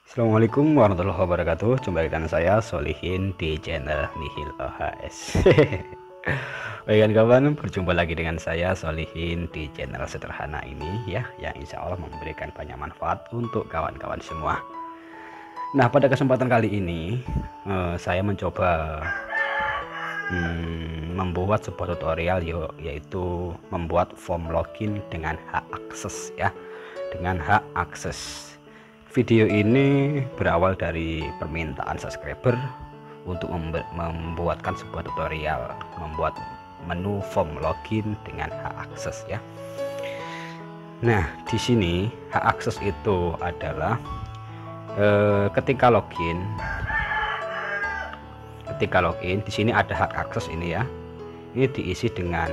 Assalamualaikum warahmatullahi wabarakatuh. Jumpa lagi dengan saya Solihin di channel Nihil OHS. Baik kawan, berjumpa lagi dengan saya Solihin di channel sederhana ini ya, yang insya Allah memberikan banyak manfaat untuk kawan-kawan semua. Nah, pada kesempatan kali ini saya mencoba membuat sebuah tutorial yaitu membuat form login dengan hak akses ya, dengan hak akses. Video ini berawal dari permintaan subscriber untuk membuatkan sebuah tutorial membuat menu form login dengan hak akses ya. Nah, di sini hak akses itu adalah ketika login di sini ada hak akses ini ya. Ini diisi dengan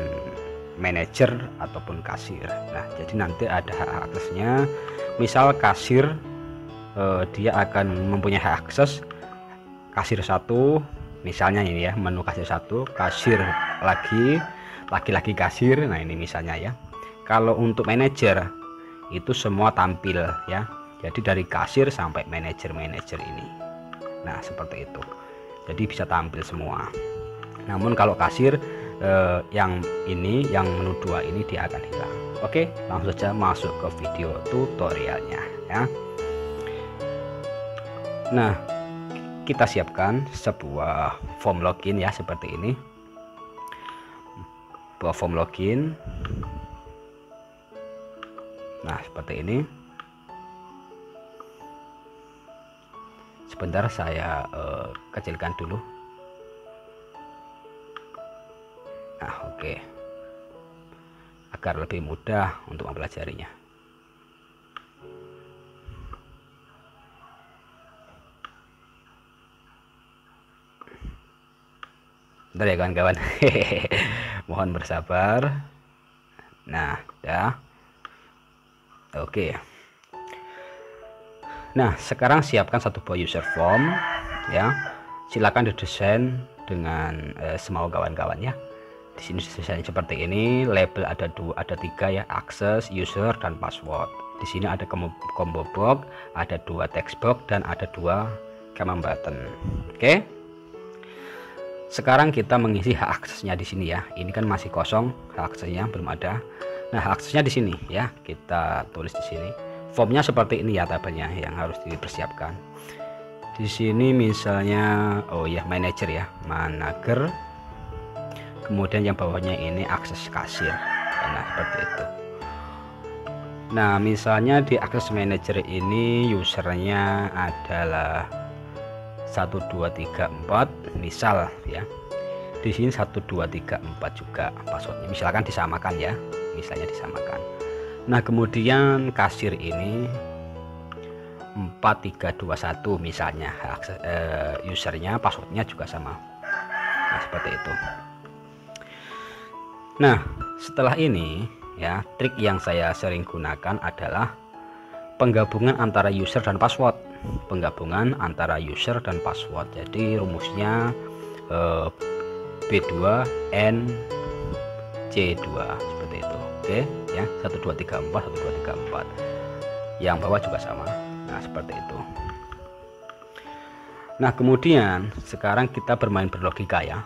manajer ataupun kasir. Nah, jadi nanti ada hak aksesnya. Misal kasir, dia akan mempunyai hak akses kasir 1, misalnya ini ya, menu kasir 1, kasir lagi kasir. Nah, ini misalnya ya. Kalau untuk manajer itu semua tampil ya, jadi dari kasir sampai manajer ini. Nah, seperti itu, jadi bisa tampil semua. Namun kalau kasir yang ini, yang menu 2 ini, dia akan hilang. Oke, langsung saja masuk ke video tutorialnya ya. Nah, kita siapkan sebuah form login ya, seperti ini. Buat form login. Nah, seperti ini. Sebentar saya kecilkan dulu. Nah, oke. Agar lebih mudah untuk mempelajarinya. Bentar ya kawan-kawan. Mohon bersabar. Nah, udah. Oke. Nah, sekarang siapkan satu buah user form ya. Silakan didesain dengan semau kawan-kawan ya. Di sini desain seperti ini. Label ada 3 ya, akses, user, dan password. Di sini ada combo box, ada 2 text box, dan ada 2 command button. Oke. Sekarang kita mengisi hak aksesnya di sini ya. Ini kan masih kosong, hak aksesnya belum ada. Nah, hak aksesnya di sini ya. Kita tulis di sini. Formnya seperti ini ya, tabelnya yang harus dipersiapkan. Di sini misalnya, oh ya, manager ya, manager. Kemudian yang bawahnya ini akses kasir. Nah, seperti itu. Nah, misalnya di akses manager ini usernya adalah 1 2 3 4 misal ya. Di sini 1 2 3 4 juga passwordnya, misalkan disamakan ya, misalnya disamakan. Nah, kemudian kasir ini 4 3 2 1 misalnya, usernya, passwordnya juga sama. Nah, seperti itu. Nah, setelah ini ya, trik yang saya sering gunakan adalah penggabungan antara user dan password. Jadi rumusnya B2NC2 seperti itu. Oke ya, 1 2 3 4 1 2 3 4. Yang bawah juga sama. Nah, seperti itu. Nah, kemudian sekarang kita berlogika ya.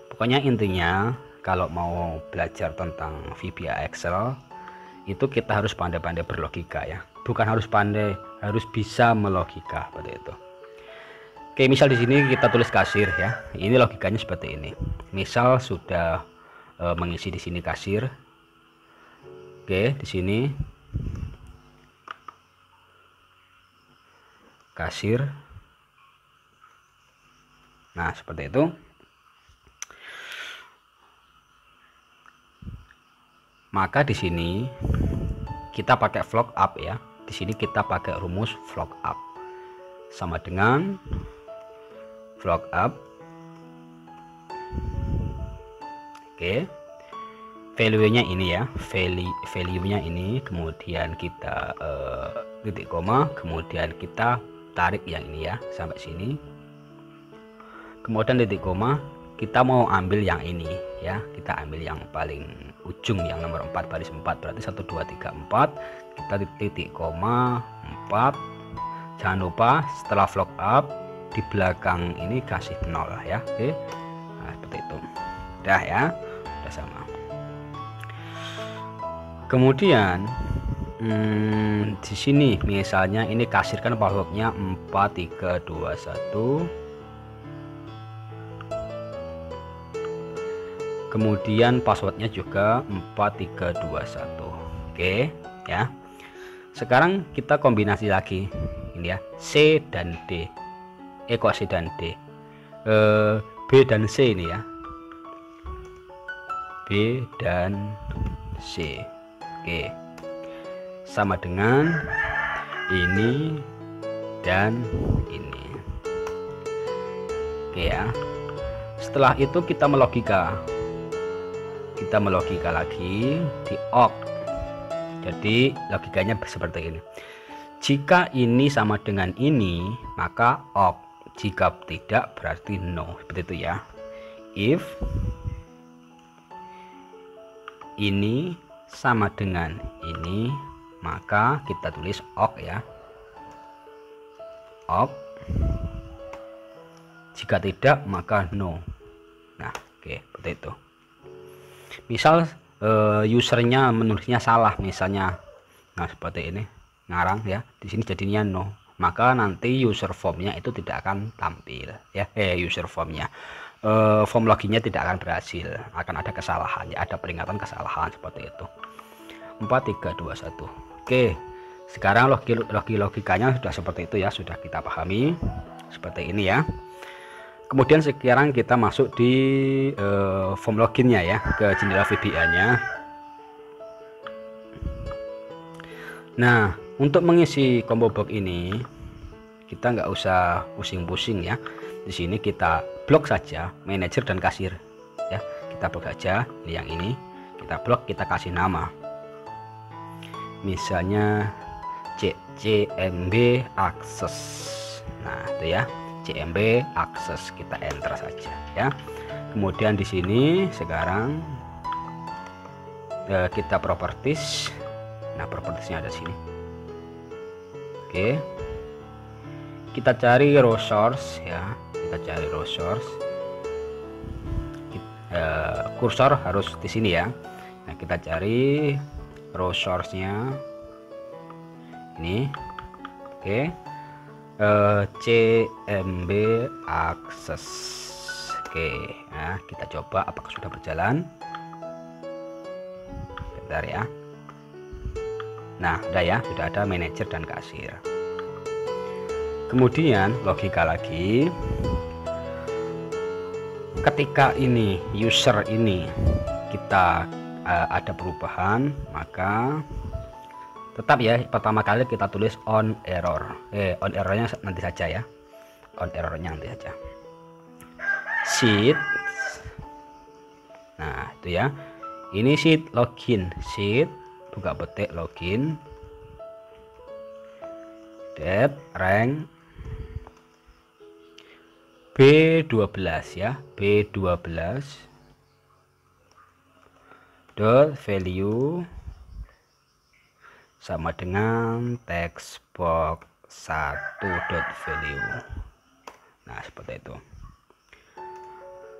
Pokoknya intinya kalau mau belajar tentang VBA Excel itu kita harus pandai-pandai berlogika ya. Bukan harus pandai, harus bisa melogika seperti itu. Oke, misal di sini kita tulis kasir ya. Ini logikanya seperti ini. Misal sudah mengisi di sini kasir. Oke, di sini kasir. Nah, seperti itu. Maka di sini kita pakai flock up ya. Di sini kita pakai rumus flock up. Sama dengan flock up. Oke. Value-nya ini ya. Value-nya ini, kemudian kita titik koma, kemudian kita tarik yang ini ya sampai sini. Kemudian titik koma, kita mau ambil yang ini ya, kita ambil yang paling ujung, yang nomor 4, baris 4, berarti 1 2 3 4, kita titik koma 4 Jangan lupa setelah vlog up di belakang ini kasih 0 ya. Oke, nah, seperti itu udah ya, udah sama. Kemudian di sini misalnya ini kasir kan passwordnya 4321, kemudian passwordnya juga 4321. Oke ya, sekarang kita kombinasi lagi ini ya, C dan D. Kok C dan D, B dan C ini ya, B dan C. Oke, sama dengan ini dan ini. Oke ya, setelah itu kita melogika lagi di OR. Jadi logikanya seperti ini, jika ini sama dengan ini maka OR, jika tidak berarti no, seperti itu ya. If ini sama dengan ini maka kita tulis OR ya, OR. Jika tidak maka no. Nah oke, seperti itu. Misal usernya menulisnya salah misalnya, nah seperti ini ngarang ya, di sini jadinya no, maka nanti user formnya itu tidak akan tampil ya, user formnya, form loginnya tidak akan berhasil, akan ada kesalahan ya, ada peringatan kesalahan seperti itu. 4321. Oke, sekarang logikanya sudah seperti itu ya, sudah kita pahami seperti ini ya. Kemudian sekarang kita masuk di form loginnya ya, ke jendela VBA nya. Nah, untuk mengisi combo box ini kita nggak usah pusing-pusing ya. Di sini kita blok saja manajer dan kasir ya, kita blok saja. Yang ini kita blok, kita kasih nama misalnya CMB akses. Nah itu ya, CMB akses, kita enter saja ya. Kemudian di sini sekarang kita properties. Nah propertiesnya ada sini. Oke, kita cari resource ya, kita cari resource. Kursor harus di sini ya. Nah kita cari resource-nya ini. Oke, CMB akses. Oke, nah kita coba apakah sudah berjalan. Bentar ya. Nah udah ya, sudah ada manajer dan kasir. Kemudian logika lagi, ketika ini user ini kita ada perubahan, maka tetap ya pertama kali kita tulis on error. On errornya nanti saja ya, on errornya nanti saja. Sheet, nah itu ya, ini sheet login, sheet buka petik login date rank B12 ya, B12 dot value sama dengan text box 1 dot value. Nah seperti itu,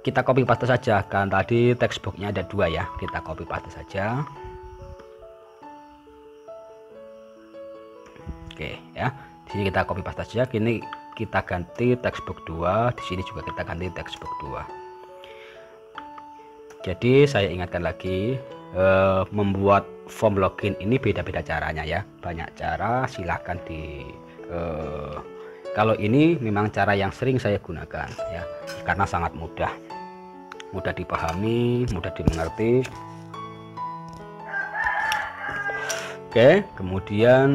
kita copy paste saja, kan tadi text boxnya ada 2 ya, kita copy paste saja. Oke ya, di sini kita copy paste saja, kini kita ganti text box 2, di sini juga kita ganti text box 2. Jadi saya ingatkan lagi, membuat form login ini beda-beda caranya ya, banyak cara, silahkan di kalau ini memang cara yang sering saya gunakan ya, karena sangat mudah dipahami, mudah dimengerti. Oke, kemudian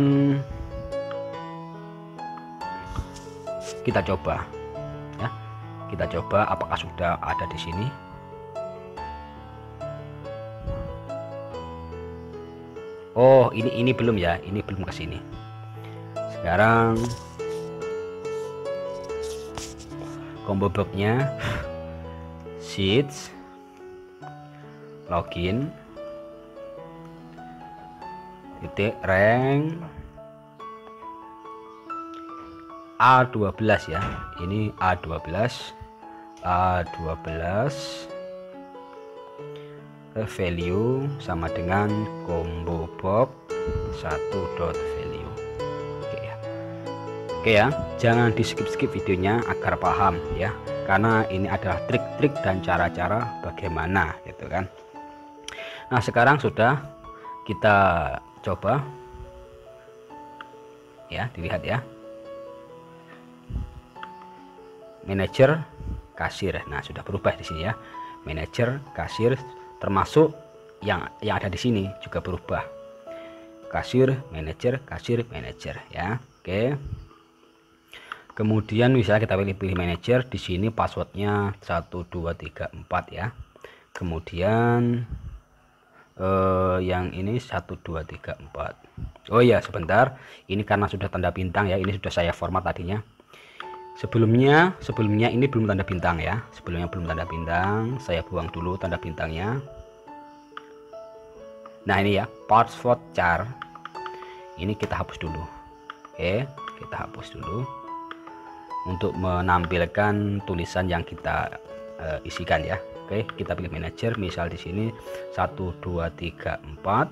kita coba ya, kita coba apakah sudah ada di sini. Oh ini belum ya, ini belum ke sini. Sekarang combo boxnya sheets login titik rank A12 ya, ini A12 value sama dengan combo box 1.value. Oke ya, jangan di skip videonya agar paham ya, karena ini adalah trik-trik dan cara-cara bagaimana gitu kan. Nah sekarang sudah, kita coba ya, dilihat ya, manajer kasir. Nah sudah berubah di sini ya, manajer kasir, termasuk yang ada di sini juga berubah, kasir manajer ya. Oke, kemudian misalnya kita pilih manajer, di sini passwordnya 1234 ya. Kemudian yang ini 1234. Oh ya sebentar, ini karena sudah tanda bintang ya, ini sudah saya format tadinya. Sebelumnya ini belum tanda bintang ya, sebelumnya belum tanda bintang, saya buang dulu tanda bintangnya. Nah ini ya, password char ini kita hapus dulu. Oke, kita hapus dulu untuk menampilkan tulisan yang kita isikan ya. Oke, kita pilih manajer, misal di sini 1234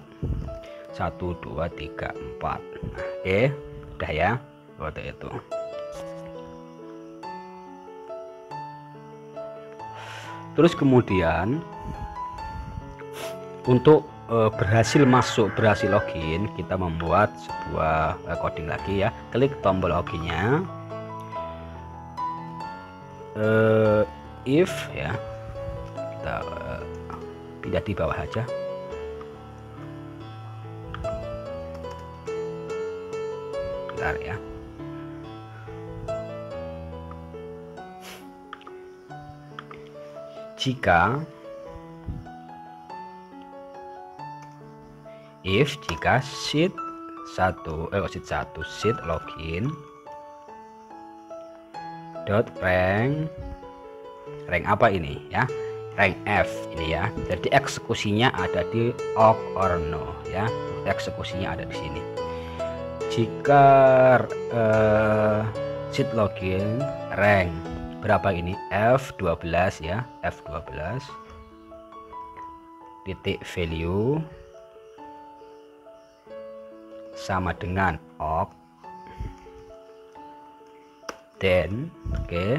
1234. Nah, oke, udah ya, seperti itu. Terus kemudian untuk berhasil login, kita membuat sebuah coding lagi ya. Klik tombol loginnya, if ya, kita pindah di bawah aja. Bentar ya. Jika sheet 1 sheet login dot rank apa ini ya, rank F ini ya, jadi eksekusinya ada di ok or no ya, eksekusinya ada di sini. Jika sheet login rank berapa ini, F12 ya, F12 titik value sama dengan ok, then oke,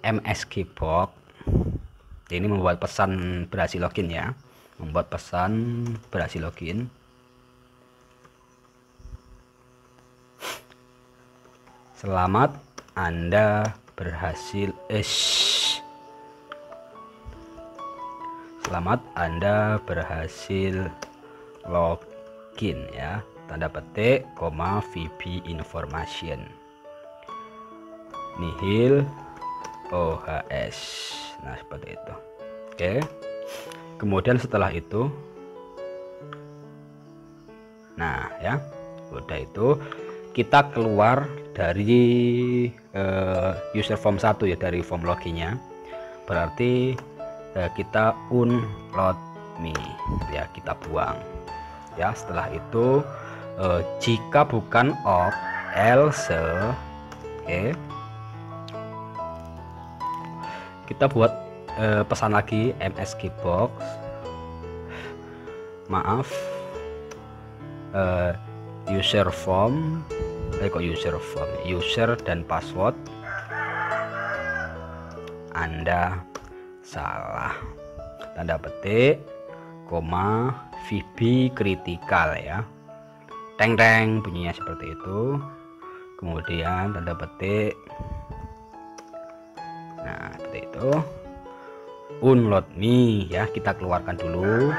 MSG box ini membuat pesan berhasil login ya, membuat pesan berhasil login. Selamat Anda berhasil login ya, tanda petik koma VB information nihil OHS. Nah seperti itu. Oke, kemudian setelah itu, nah ya udah itu, kita keluar dari user form 1 ya, dari form loginnya, berarti kita unload me ya, kita buang ya. Setelah itu jika bukan ok else, oke, kita buat pesan lagi, MSG box maaf, user form user dan password Anda salah, tanda petik koma VB critical ya, teng bunyinya seperti itu. Kemudian tanda petik, nah seperti itu, unload me ya, kita keluarkan dulu,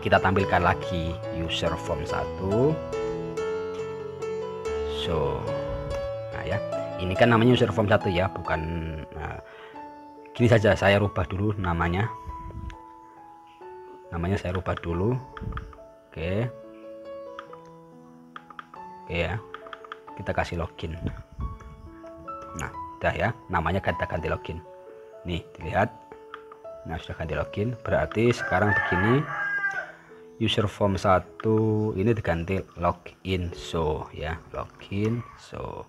kita tampilkan lagi user form 1. Nah ya, ini kan namanya user form 1 ya, bukan gini saja, saya rubah dulu namanya saya rubah dulu. Oke ya, kita kasih login. Nah udah ya, namanya kita ganti login nih, dilihat. Nah, sudah ganti login, berarti sekarang begini, user form 1 ini diganti login show ya, login show.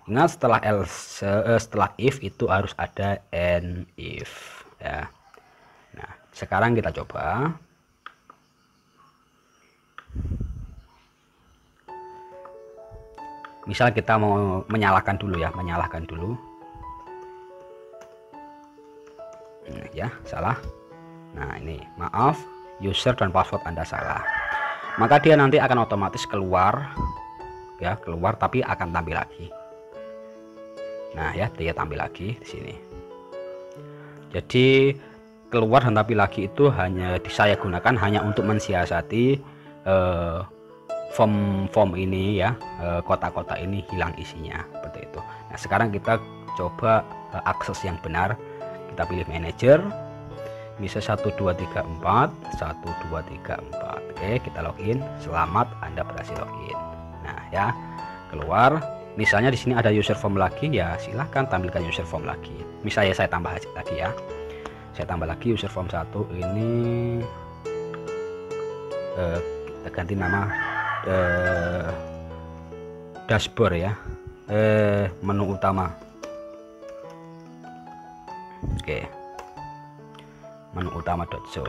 Ingat setelah else, setelah if itu harus ada and if ya. Nah, sekarang kita coba. Misal kita mau menyalakan dulu ya, menyalakan dulu. Ya, salah. Nah, ini maaf, user dan password Anda salah. Maka dia nanti akan otomatis keluar ya, keluar tapi akan tampil lagi. Nah, ya, dia tampil lagi di sini. Jadi keluar dan tampil lagi itu hanya saya gunakan hanya untuk mensiasati form ini ya, kotak-kotak ini hilang isinya seperti itu. Nah, sekarang kita coba akses yang benar. Kita pilih manager, bisa 1 2 3 4 1 2 3 4. Oke, kita login. Selamat, Anda berhasil login. Nah, ya, keluar. Misalnya di sini ada user form lagi, ya silahkan tampilkan user form lagi. Misalnya saya tambah lagi ya, saya tambah lagi user form 1 ini, kita ganti nama dashboard ya, menu utama. Oke, menu utama.show.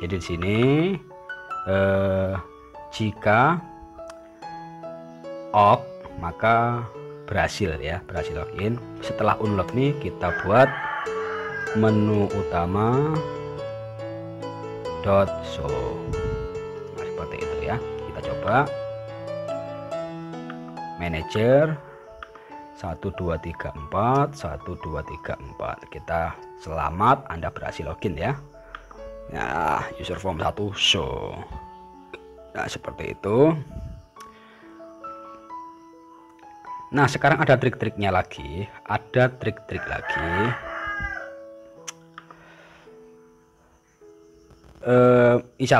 Jadi di sini jika off maka berhasil ya, berhasil login. Setelah unlock nih, kita buat menu utama .show. Nah, seperti itu ya. Kita coba manager 1 2 3 4 1 2 3 4. Kita selamat, Anda berhasil login ya. Nah, user form 1 show. Nah, seperti itu. Nah, sekarang ada trik-triknya lagi, ada trik-trik lagi.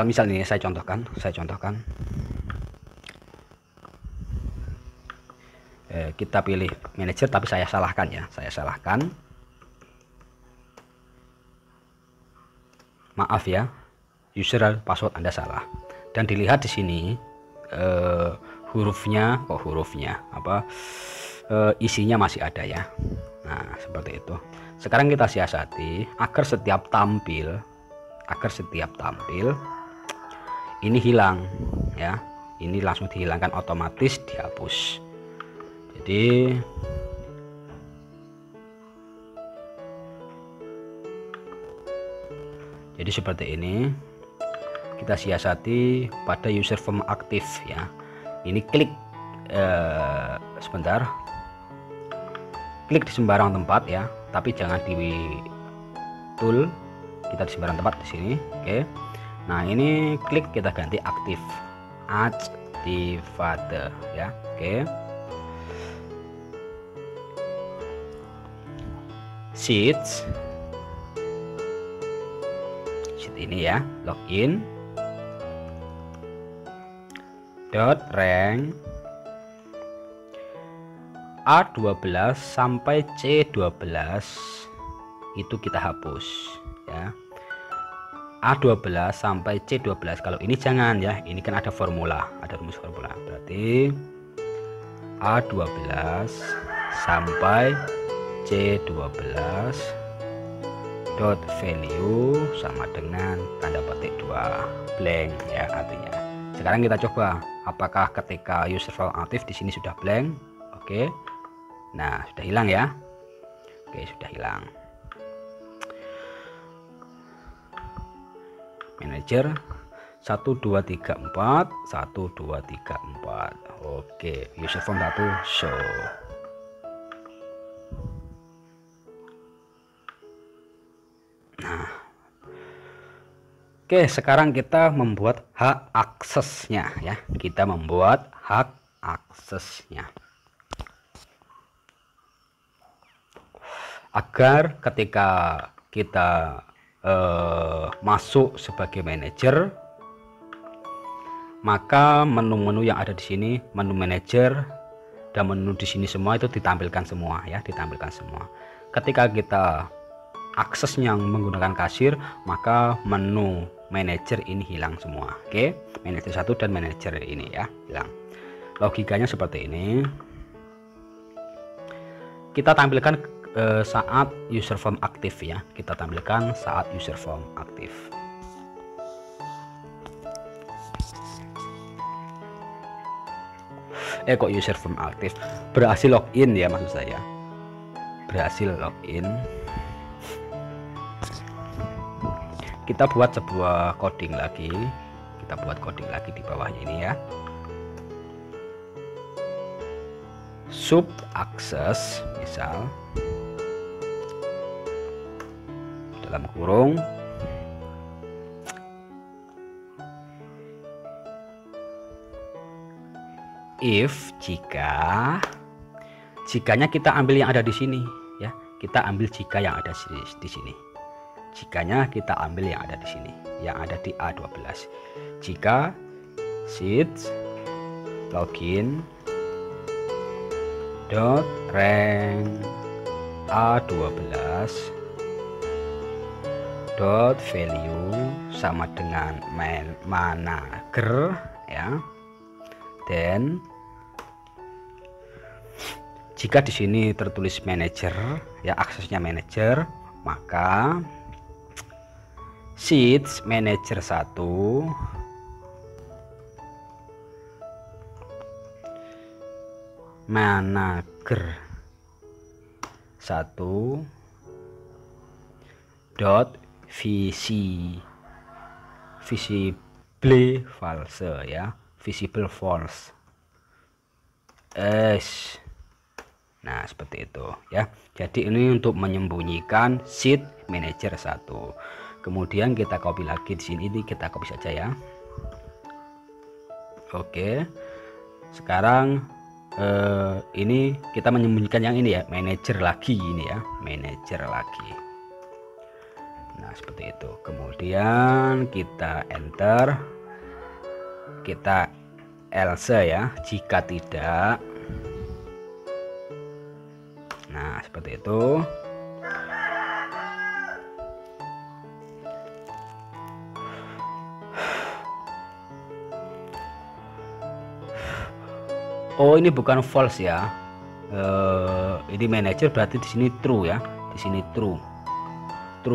Misal ini saya contohkan. Kita pilih manager, tapi saya salahkan ya, maaf ya, user dan password Anda salah. Dan dilihat di sini hurufnya isinya masih ada ya. Nah, seperti itu. Sekarang kita siasati agar setiap tampil ini hilang ya, ini langsung dihilangkan, otomatis dihapus. Jadi seperti ini. Kita siasati pada user form aktif ya. Ini klik sebentar, klik di sembarang tempat ya, tapi jangan di tool, kita di sembarang tempat di sini. Oke. Nah, ini klik kita ganti aktif, activator ya. Oke. Sheet ini ya, login .rank A12 sampai C12 itu kita hapus ya. A12 sampai C12, kalau ini jangan ya, ini kan ada formula, ada rumus formula. Berarti A12 sampai C12 dot value sama dengan tanda petik 2 blank ya, artinya. Sekarang kita coba apakah ketika user form aktif di sini sudah blank. Oke. Nah, sudah hilang ya. Oke, sudah hilang. Manager 1 2 3 4 1 2 3 4. Oke, user form 1 show. Nah, oke, sekarang kita membuat hak aksesnya ya. Kita membuat hak aksesnya agar ketika kita masuk sebagai manajer, maka menu-menu yang ada di sini, menu manajer dan menu di sini semua itu ditampilkan semua ya, ditampilkan semua. Ketika kita aksesnya menggunakan kasir, maka menu manajer ini hilang semua. Oke, manajer 1 dan manajer ini ya hilang. Logikanya seperti ini. Kita tampilkan saat user form aktif ya. Kita tampilkan saat user form aktif. Kok user form aktif? Berhasil login ya, maksud saya. Berhasil login. Kita buat sebuah coding lagi. Kita buat coding lagi di bawahnya ini ya. Sub akses misal dalam kurung if jikanya kita ambil yang ada di sini ya, kita ambil jika yang ada di sini. Jikanya kita ambil yang ada di sini, yang ada di A12. Jika sheets login dot rank A12 dot value sama dengan manager ya. Dan jika di sini tertulis manager ya, aksesnya manager, maka sheets manager 1 manager 1 dot visible false ya, visible false. Nah seperti itu ya. Jadi ini untuk menyembunyikan sheet manager 1. Kemudian kita copy lagi di sini, ini kita copy saja ya. Oke, sekarang ini kita menyembunyikan yang ini ya, manager lagi ini ya, manager lagi. Nah seperti itu. Kemudian kita enter, kita else ya, jika tidak. Nah seperti itu. Oh ini bukan false ya, ini manager berarti di sini true ya, di sini true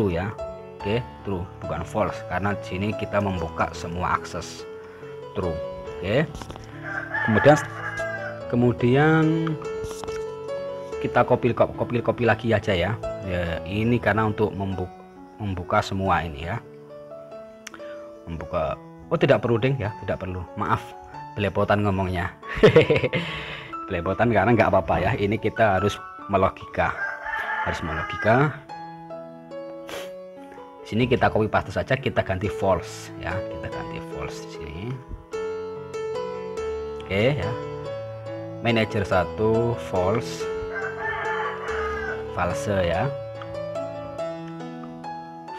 ya. Oke, true bukan false, karena di sini kita membuka semua akses true. Oke, kemudian kita copy lagi aja ya. Ini karena untuk membuka semua ini ya, membuka. Oh tidak perlu ding ya, tidak perlu, maaf belepotan ngomongnya. Belepotan karena nggak apa-apa ya, ini kita harus melogika, sini kita copy paste saja, kita ganti false ya, kita ganti false di sini. Oke ya, manager 1 false ya,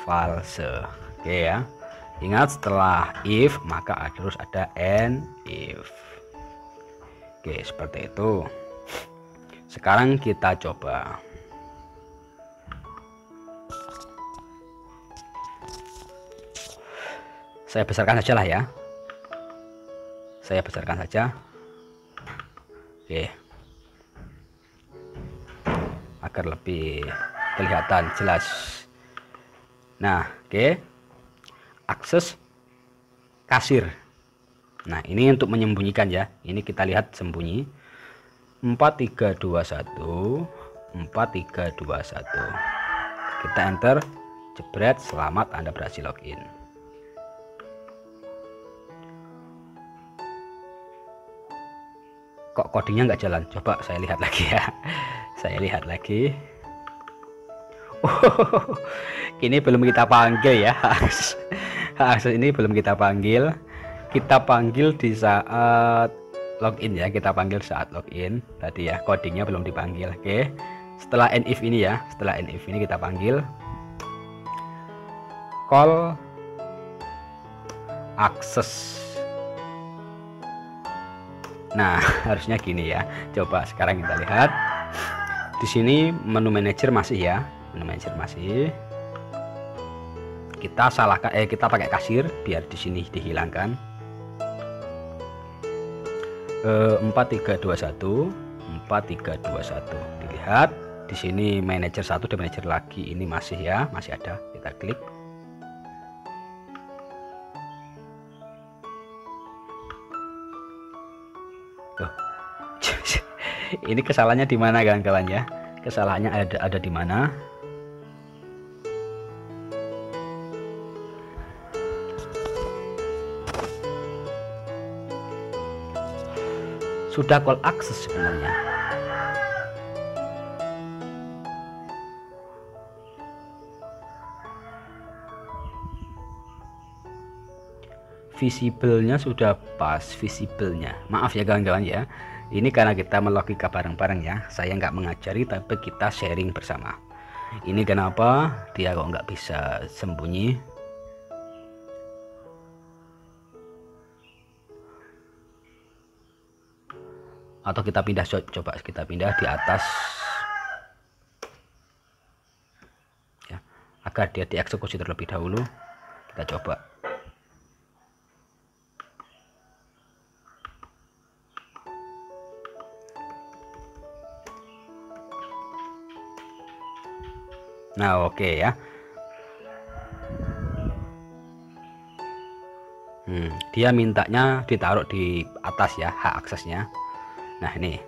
false. Oke ya, ingat setelah if maka harus ada and if. Oke seperti itu. Sekarang kita coba. Saya besarkan saja lah ya, saya besarkan saja. Oke, agar lebih kelihatan jelas. Nah oke, akses kasir. Nah ini untuk menyembunyikan ya, ini kita lihat sembunyi 4321 4321. Kita enter, jebret, selamat Anda berhasil login. Kok codingnya nggak jalan? Coba saya lihat lagi ya. Saya lihat lagi. Oh, ini belum kita panggil ya. Akses ini belum kita panggil. Kita panggil di saat login ya. Kita panggil saat login tadi ya. Codingnya belum dipanggil. Oke. Setelah end if ini ya. Setelah end if ini kita panggil call access Nah, harusnya gini ya. Coba sekarang kita lihat. Di sini menu manajer masih ya. Menu manajer masih. Kita kita pakai kasir biar di sini dihilangkan. 4321 4321. Dilihat di sini manajer 1 dan manajer lagi ini masih ya, masih ada. Kita klik. Ini kesalahannya di mana kawan-kawan ya? Kesalahannya ada di mana? Sudah call access sebenarnya. Visible-nya sudah pas, visible-nya. Maaf ya kawan-kawan ya. Ini karena kita melogika bareng-bareng ya. Saya nggak mengajari tapi kita sharing bersama. Ini kenapa dia kok nggak bisa sembunyi? Atau kita pindah, coba kita pindah di atas ya, agar dia dieksekusi terlebih dahulu. Kita coba. Nah, oke ya. Dia mintanya ditaruh di atas ya, hak aksesnya. Nah, ini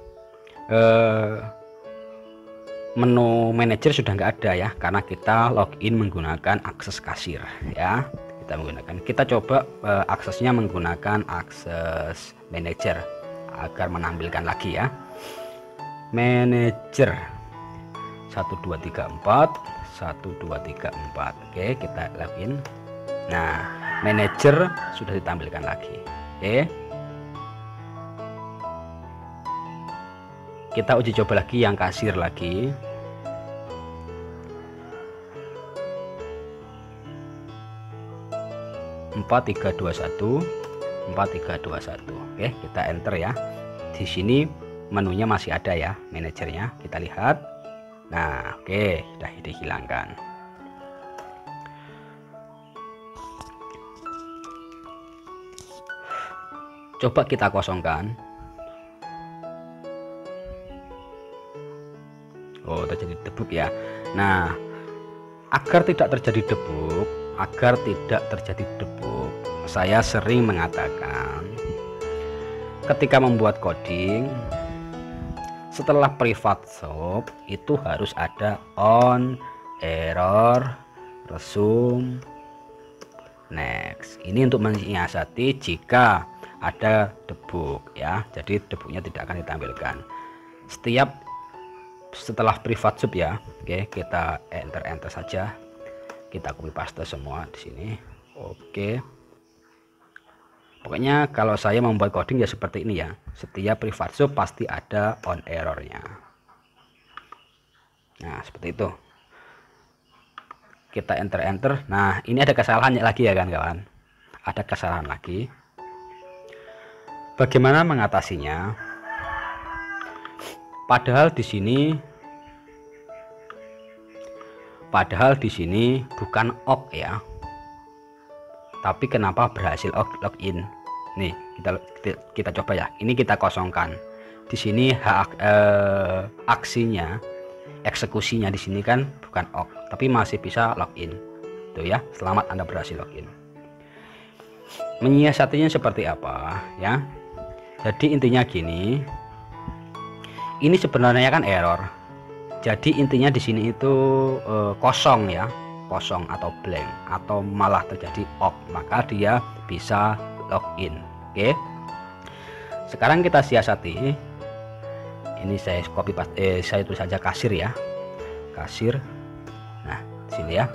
menu manajer sudah nggak ada ya, karena kita login menggunakan akses kasir ya. Kita coba aksesnya menggunakan akses manajer agar menampilkan lagi ya. Manajer 1234 1234. Oke, kita login. Nah, manajer sudah ditampilkan lagi. Oke, kita uji coba lagi yang kasir lagi. Empat tiga dua satu. Oke, kita enter ya. Di sini menunya masih ada ya, manajernya. Kita lihat. Nah, oke, sudah dihilangkan. Coba kita kosongkan. Oh, terjadi debug ya. Nah, agar tidak terjadi debug, saya sering mengatakan ketika membuat coding, setelah private shop itu harus ada on, error, resume, next. Ini untuk menyiasati jika ada debug ya. Jadi debugnya tidak akan ditampilkan setelah private shop ya. Oke, kita enter saja. Kita copy paste semua di sini. Oke. Pokoknya kalau saya membuat coding ya seperti ini ya. Setiap private shop pasti ada on errornya. Nah, seperti itu. Kita enter. Nah, ini ada kesalahannya lagi ya kawan-kawan. Ada kesalahan lagi. Bagaimana mengatasinya? Padahal di sini bukan ok ya. Tapi kenapa berhasil login? Nih, kita coba ya. Ini kita kosongkan. Di sini aksinya, eksekusinya di sini kan bukan ok, tapi masih bisa login. Tuh ya, selamat Anda berhasil login. Menyiasatinya seperti apa ya? Jadi intinya gini. Ini sebenarnya kan error. Jadi intinya di sini itu kosong ya. Kosong atau blank atau malah terjadi ok, maka dia bisa login. Oke, sekarang kita siasati. Ini saya copy paste, saya tulis saja kasir ya, kasir. Nah, di sini ya.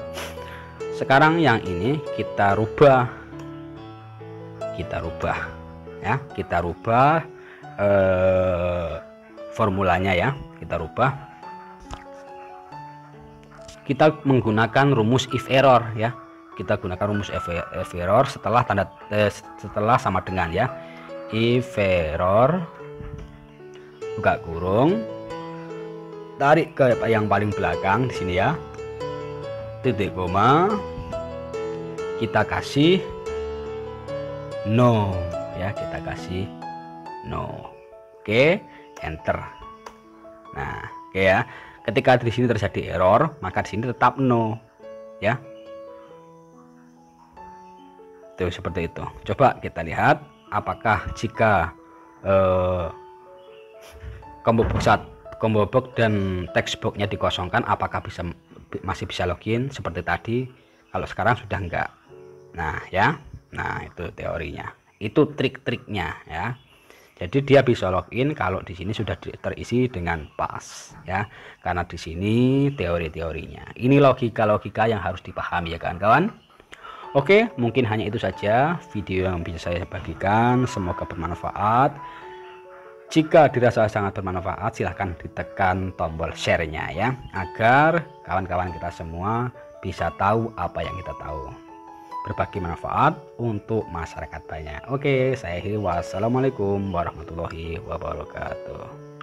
Sekarang yang ini kita rubah ya, kita rubah formulanya ya, kita rubah. Kita menggunakan rumus if error ya. Kita gunakan rumus if error setelah setelah sama dengan ya. If error buka kurung, tarik ke yang paling belakang di sini ya, titik koma, kita kasih no ya, kita kasih no. Oke, enter. Nah, oke ya. Ketika di sini terjadi error, maka di sini tetap no ya. Tuh seperti itu. Coba kita lihat apakah jika combo box dan text boxnya dikosongkan, apakah masih bisa login seperti tadi. Kalau sekarang sudah enggak. Nah ya, nah itu teorinya, itu trik-triknya ya. Jadi dia bisa login kalau di sini sudah terisi dengan pas ya, karena di sini teori-teorinya. Ini logika-logika yang harus dipahami ya kawan-kawan. Oke, mungkin hanya itu saja video yang bisa saya bagikan. Semoga bermanfaat. Jika dirasa sangat bermanfaat, silahkan ditekan tombol share-nya ya, agar kawan-kawan kita semua bisa tahu apa yang kita tahu. Berbagi manfaat untuk masyarakat banyak. Oke, saya akhiri. Wassalamualaikum warahmatullahi wabarakatuh.